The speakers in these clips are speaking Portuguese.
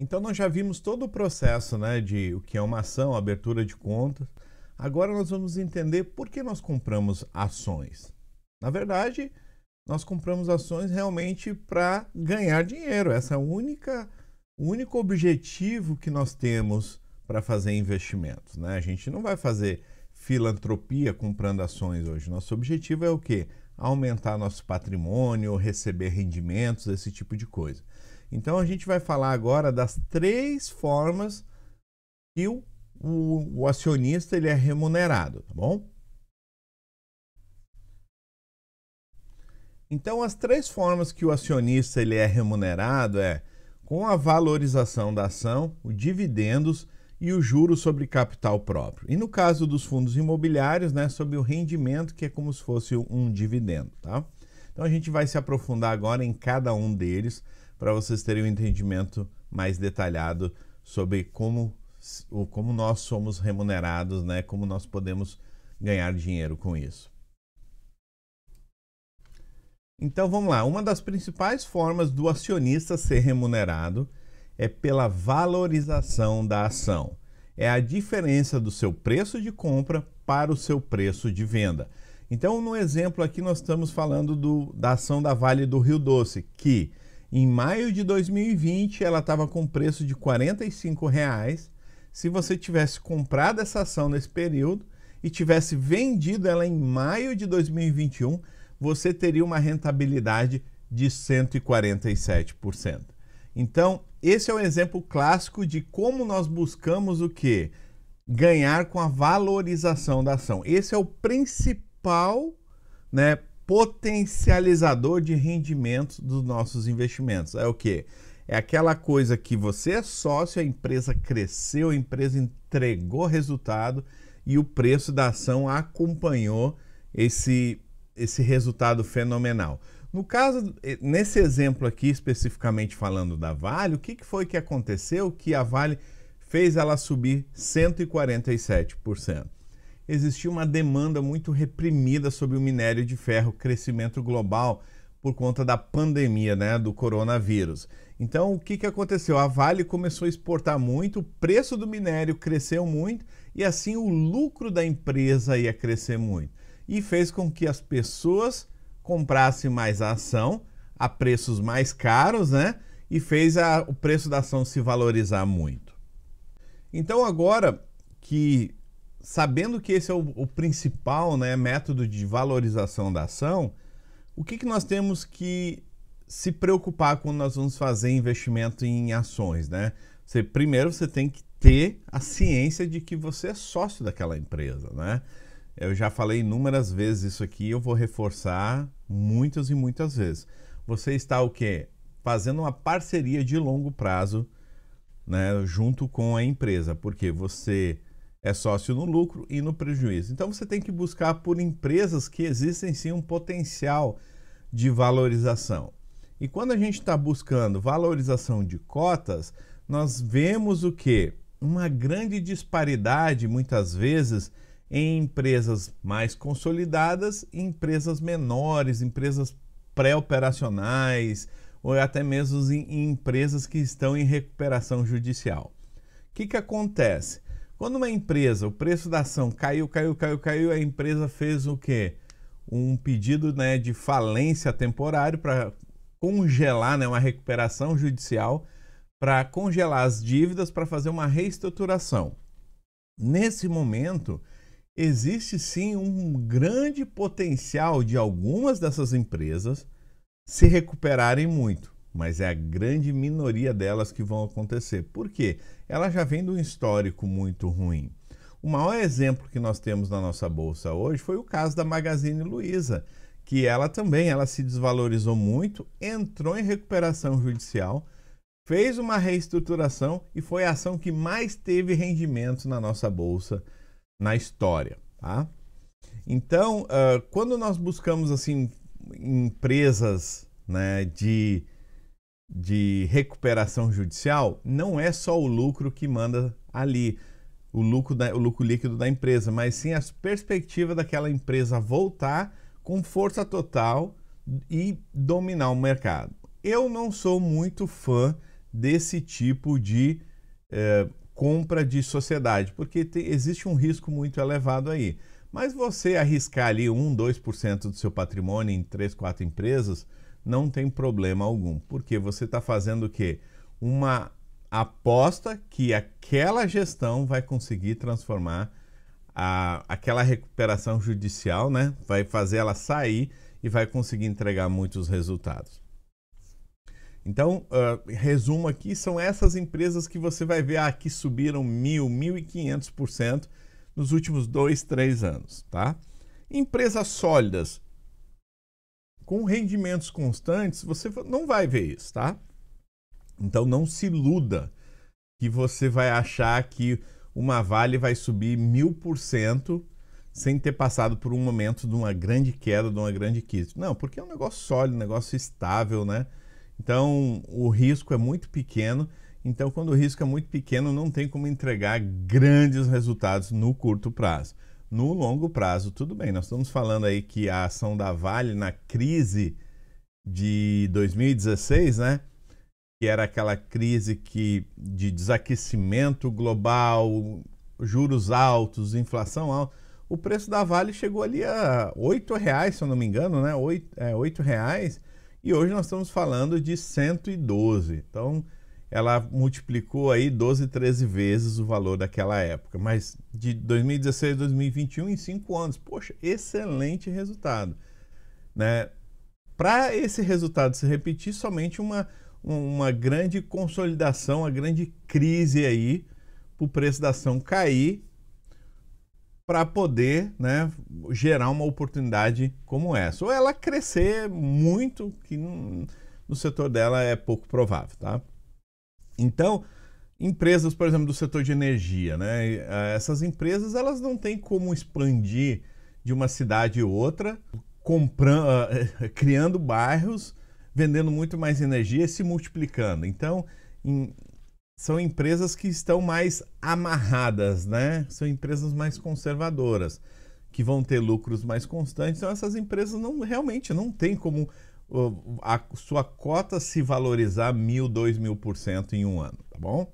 Então nós já vimos todo o processo, né, de o que é uma ação, abertura de contas. Agora nós vamos entender por que nós compramos ações. Na verdade, nós compramos ações realmente para ganhar dinheiro. Essa é o único objetivo que nós temos para fazer investimentos, né? A gente não vai fazer filantropia comprando ações hoje. Nosso objetivo é o quê? Aumentar nosso patrimônio, receber rendimentos, esse tipo de coisa. Então a gente vai falar agora das 3 formas que o acionista ele é remunerado, tá bom? Então as 3 formas que o acionista ele é remunerado é com a valorização da ação, os dividendos e o juro sobre capital próprio. E no caso dos fundos imobiliários, né, sobre o rendimento, que é como se fosse um dividendo, tá? Então a gente vai se aprofundar agora em cada um deles para vocês terem um entendimento mais detalhado sobre como nós somos remunerados, né, como nós podemos ganhar dinheiro com isso. Então vamos lá, uma das principais formas do acionista ser remunerado é pela valorização da ação. É a diferença do seu preço de compra para o seu preço de venda. Então, no exemplo aqui, nós estamos falando da ação da Vale do Rio Doce, que em maio de 2020 ela estava com preço de R$ 45. Se você tivesse comprado essa ação nesse período e tivesse vendido ela em maio de 2021, você teria uma rentabilidade de 147%. Então, esse é o exemplo clássico de como nós buscamos o quê? Ganhar com a valorização da ação. Esse é o principal, né, potencializador de rendimentos dos nossos investimentos. É o quê? É aquela coisa que você é sócio, a empresa cresceu, a empresa entregou resultado e o preço da ação acompanhou esse resultado fenomenal. No caso, nesse exemplo aqui, especificamente falando da Vale, o que foi que aconteceu que a Vale fez ela subir 147%? Existia uma demanda muito reprimida sobre o minério de ferro, crescimento global por conta da pandemia, né, do coronavírus. Então, o que aconteceu? A Vale começou a exportar muito, o preço do minério cresceu muito e assim o lucro da empresa ia crescer muito. E fez com que as pessoas comprassem mais a ação a preços mais caros, né? E fez o preço da ação se valorizar muito. Então agora que, sabendo que esse é o principal, né, método de valorização da ação, o que nós temos que se preocupar quando nós vamos fazer investimento em ações, né? Primeiro você tem que ter a ciência de que você é sócio daquela empresa, né? Eu já falei inúmeras vezes isso aqui, eu vou reforçar muitas e muitas vezes. Você está o quê? Fazendo uma parceria de longo prazo, né, junto com a empresa, porque você é sócio no lucro e no prejuízo. Então você tem que buscar por empresas que existem sim um potencial de valorização. E quando a gente está buscando valorização de cotas, nós vemos o quê? Uma grande disparidade, muitas vezes, em empresas mais consolidadas e empresas menores, empresas pré-operacionais ou até mesmo em empresas que estão em recuperação judicial. O que acontece? Quando uma empresa, o preço da ação caiu, a empresa fez o quê? Um pedido, né, de falência temporário para congelar, né, uma recuperação judicial, para congelar as dívidas para fazer uma reestruturação. Nesse momento, existe sim um grande potencial de algumas dessas empresas se recuperarem muito, mas é a grande minoria delas que vão acontecer. Por quê? Ela já vem de um histórico muito ruim. O maior exemplo que nós temos na nossa bolsa hoje foi o caso da Magazine Luiza, que ela se desvalorizou muito, entrou em recuperação judicial, fez uma reestruturação e foi a ação que mais teve rendimentos na nossa bolsa na história, tá? Então, quando nós buscamos assim empresas, né, de recuperação judicial, não é só o lucro que manda ali, o lucro líquido da empresa, mas sim as perspectivas daquela empresa voltar com força total e dominar o mercado. Eu não sou muito fã desse tipo de compra de sociedade, porque existe um risco muito elevado aí. Mas você arriscar ali 1, 2% do seu patrimônio em 3, 4 empresas, não tem problema algum, porque você está fazendo o quê? Uma aposta que aquela gestão vai conseguir transformar aquela recuperação judicial, né? Vai fazer ela sair e vai conseguir entregar muitos resultados. Então, resumo aqui, são essas empresas que você vai ver que subiram 1.000, 1.500% nos últimos 2, 3 anos, tá? Empresas sólidas, com rendimentos constantes, você não vai ver isso, tá? Então, não se iluda que você vai achar que uma Vale vai subir 1.000% sem ter passado por um momento de uma grande queda, de uma grande crise. Não, porque é um negócio sólido, um negócio estável, né? Então, o risco é muito pequeno. Então, quando o risco é muito pequeno, não tem como entregar grandes resultados no curto prazo. No longo prazo, tudo bem. Nós estamos falando aí que a ação da Vale na crise de 2016, né? Que era aquela crise de desaquecimento global, juros altos, inflação alta. O preço da Vale chegou ali a R$8, se eu não me engano, né? R$8. E hoje nós estamos falando de 112. Então, ela multiplicou aí 12, 13 vezes o valor daquela época. Mas de 2016 a 2021, em 5 anos. Poxa, excelente resultado, né? Para esse resultado se repetir, somente uma grande consolidação, uma grande crise aí, para o preço da ação cair, para poder, né, gerar uma oportunidade como essa. Ou ela crescer muito, que no setor dela é pouco provável, tá? Então, empresas, por exemplo, do setor de energia, né? Essas empresas, elas não têm como expandir de uma cidade a outra, criando bairros, vendendo muito mais energia e se multiplicando. Então, são empresas que estão mais amarradas, né? São empresas mais conservadoras, que vão ter lucros mais constantes. Então, essas empresas realmente não tem como a sua cota se valorizar 1.000, 2.000% em um ano, tá bom?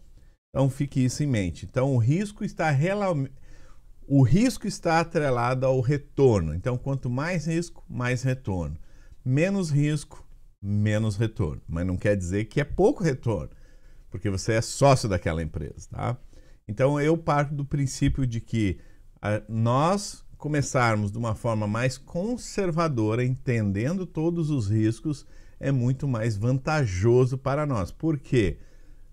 Então, fique isso em mente. Então, o risco está atrelado ao retorno. Então, quanto mais risco, mais retorno. Menos risco, menos retorno. Mas não quer dizer que é pouco retorno, porque você é sócio daquela empresa, tá? Então, eu parto do princípio de que nós começarmos de uma forma mais conservadora, entendendo todos os riscos, é muito mais vantajoso para nós. Por quê?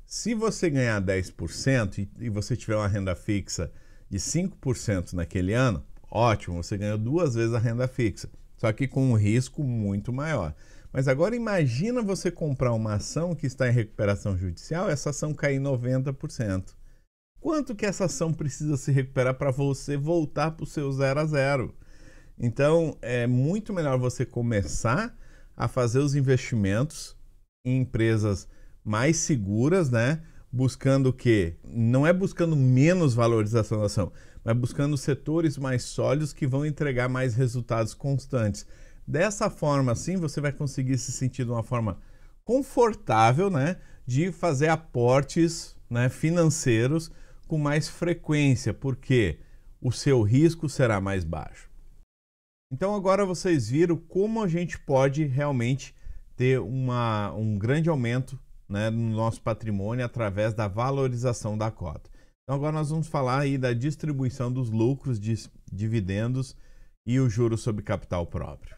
Se você ganhar 10% e você tiver uma renda fixa de 5% naquele ano, ótimo, você ganhou 2 vezes a renda fixa, só que com um risco muito maior. Mas agora imagina você comprar uma ação que está em recuperação judicial, essa ação cair 90%. Quanto que essa ação precisa se recuperar para você voltar para o seu 0 a 0? Então, é muito melhor você começar a fazer os investimentos em empresas mais seguras, né? Buscando o quê? Não é buscando menos valorização da ação, mas buscando setores mais sólidos que vão entregar mais resultados constantes. Dessa forma, assim, você vai conseguir se sentir de uma forma confortável, né? De fazer aportes, né, financeiros com mais frequência, porque o seu risco será mais baixo. Então agora vocês viram como a gente pode realmente ter um grande aumento, né, no nosso patrimônio através da valorização da cota. Então agora nós vamos falar aí da distribuição dos lucros, de dividendos e o juro sobre capital próprio.